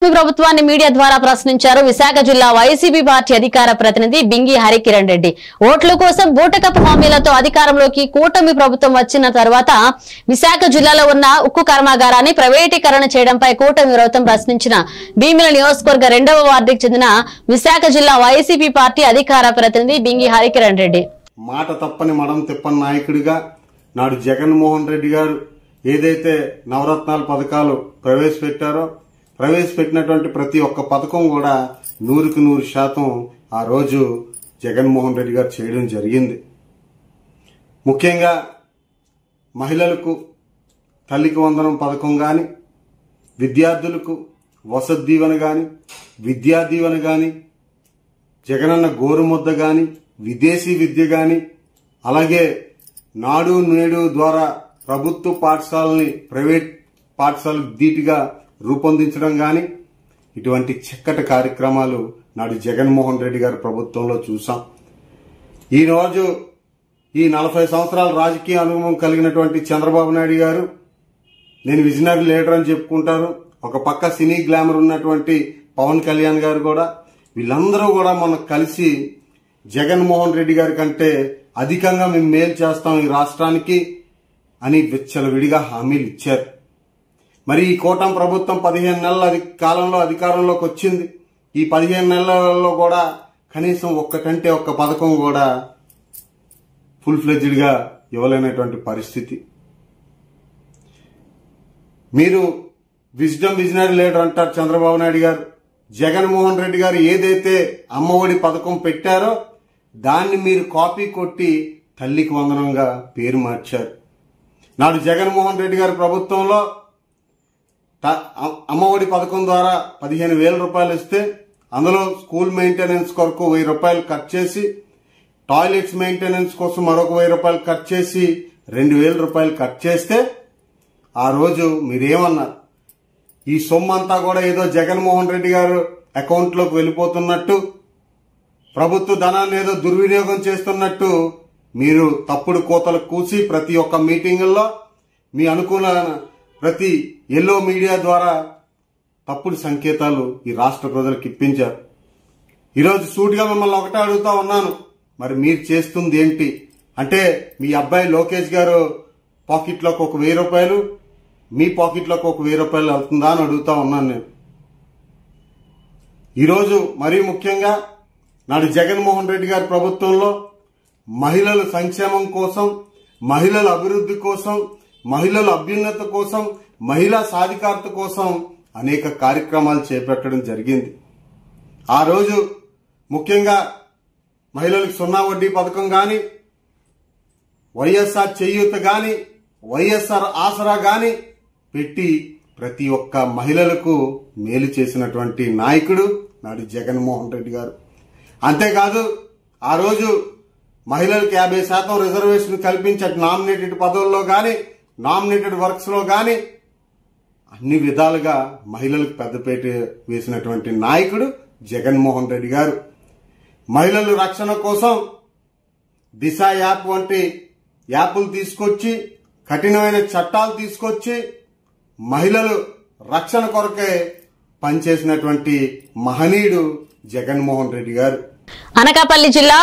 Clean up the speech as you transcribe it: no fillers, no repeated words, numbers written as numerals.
ప్రభుత్వాన్ని మీడియా ద్వారా ప్రశ్నించారు విశాఖ జిల్లా వైసీపీ పార్టీ అధికార ప్రతినిధి బింగి హరికిరణ్ రెడ్డి. ఓట్ల కోసం బూటకపు హామీలతో అధికారంలోకి కూటమి ప్రభుత్వం వచ్చిన తర్వాత విశాఖ జిల్లాలో ఉన్న ఉక్కు కర్మాగారాన్ని ప్రైవేటీకరణ చేయడంపై కూటమి ప్రభుత్వం ప్రశ్నించిన భీమిల నియోజకవర్గ 2వ వార్డుకు చెందిన విశాఖ జిల్లా వైసీపీ పార్టీ అధికార ప్రతినిధి బింగి హరికిరణ్ రెడ్డి. మాట తప్పని మడం తిప్పని నాయకుడిగా నాడు జగన్మోహన్ రెడ్డి గారు ఏదైతే నవరత్నాల పథకాలు ప్రవేశపెట్టినటువంటి ప్రతి ఒక్క పథకం కూడా 100కి 100% ఆ రోజు జగన్మోహన్ రెడ్డి గారు చేయడం జరిగింది. ముఖ్యంగా మహిళలకు తల్లికి వందనం పథకం గాని, విద్యార్థులకు వసతి దీవెన గాని, విద్యా దీవెన గాని, జగనన్న గోరుముద్ద గాని, విదేశీ విద్య గాని, అలాగే నాడు నేడు ద్వారా ప్రభుత్వ పాఠశాలని ప్రైవేట్ పాఠశాలకు ధీటుగా రూపొందించడం గాని, ఇటువంటి చక్కటి కార్యక్రమాలు నాడు జగన్మోహన్ రెడ్డి గారి ప్రభుత్వంలో చూసాం. ఈ రోజు ఈ 40 సంవత్సరాల రాజకీయ అనుభవం కలిగినటువంటి చంద్రబాబు నాయుడు గారు నేను విజనరీ లీడర్ అని చెప్పుకుంటారు. ఒక పక్క సినీ గ్లామర్ ఉన్నటువంటి పవన్ కళ్యాణ్ గారు కూడా, వీళ్ళందరూ కూడా మనకు కలిసి జగన్మోహన్ రెడ్డి గారి కంటే అధికంగా మేము మేలు చేస్తాం ఈ రాష్ట్రానికి అని విచ్చలవిడిగా హామీలు ఇచ్చారు. మరి ఈ కూటమి ప్రభుత్వం 15 నెలల కాలంలో అధికారంలోకి వచ్చింది. ఈ 15 నెలలలో కూడా కనీసం ఒక్కటంటే ఒక్క పథకం కూడా ఫుల్ ఫ్లెడ్జ్డ్ గా ఇవ్వలేనటువంటి పరిస్థితి. మీరు విజనరీ లీడర్ అంటారు చంద్రబాబు నాయుడు గారు. జగన్మోహన్ రెడ్డి గారు ఏదైతే అమ్మఒడి పథకం పెట్టారో దాన్ని మీరు కాపీ కొట్టి తల్లికి వందనంగా పేరు మార్చారు. నాడు జగన్మోహన్ రెడ్డి గారి ప్రభుత్వంలో అమ్మఒడి పథకం ద్వారా 15,000 రూపాయలు ఇస్తే అందులో స్కూల్ మెయింటెనెన్స్ కొరకు 1000 రూపాయలు కట్ చేసి, టాయిలెట్స్ మెయింటెనెన్స్ కోసం మరొక 1000 రూపాయలు కట్ చేసి 2,000 రూపాయలు కట్ చేస్తే ఆ రోజు మీరేమన్నారు? ఈ సొమ్ము అంతా కూడా ఏదో జగన్మోహన్ రెడ్డి గారు అకౌంట్ లోకి వెళ్ళిపోతున్నట్టు, ప్రభుత్వ ధనాన్ని ఏదో దుర్వినియోగం చేస్తున్నట్టు మీరు తప్పుడు కోతలు కూసి ప్రతి ఒక్క మీటింగుల్లో మీ అనుకూల ప్రతి ఎల్లో మీడియా ద్వారా తప్పుడు సంకేతాలు ఈ రాష్ట్ర ప్రజలకు ఇప్పించారు. ఈరోజు సూటిగా మిమ్మల్ని ఒకటే అడుగుతా ఉన్నాను, మరి మీరు చేస్తుంది ఏంటి అంటే మీ అబ్బాయి లోకేష్ గారు పాకెట్లోకి ఒక 1000 రూపాయలు, మీ పాకెట్లోకి ఒక 1000 రూపాయలు అవుతుందా అని అడుగుతా ఉన్నాను నేను. ఈరోజు మరీ ముఖ్యంగా నాడు జగన్మోహన్ రెడ్డి గారి ప్రభుత్వంలో మహిళల సంక్షేమం కోసం, మహిళల అభివృద్ధి కోసం, మహిళల అభ్యున్నత కోసం, మహిళా సాధికారత కోసం అనేక కార్యక్రమాలు చేపట్టడం జరిగింది. ఆ రోజు ముఖ్యంగా మహిళలకు 0 వడ్డీ పథకం గాని, వైఎస్ఆర్ చేయూత గాని, వైఎస్ఆర్ ఆసరా గాని పెట్టి ప్రతి ఒక్క మహిళలకు మేలు చేసినటువంటి నాయకుడు నాడు జగన్మోహన్ రెడ్డి గారు. అంతేకాదు ఆ రోజు మహిళలకు 50% రిజర్వేషన్ కల్పించే నామినేటెడ్ పదవుల్లో గాని, నామినేటెడ్ వర్క్స్ లో గాని అన్ని విధాలుగా మహిళలకు పెద్దపీట వేసినటువంటి నాయకుడు జగన్మోహన్ రెడ్డి గారు. మహిళల రక్షణ కోసం దిశ యాప్ వంటి యాప్లు తీసుకొచ్చి, కఠినమైన చట్టాలు తీసుకొచ్చి మహిళలు రక్షణ కొరకే పనిచేసినటువంటి మహనీయుడు జగన్మోహన్ రెడ్డి గారు. అనకాపల్లి జిల్లా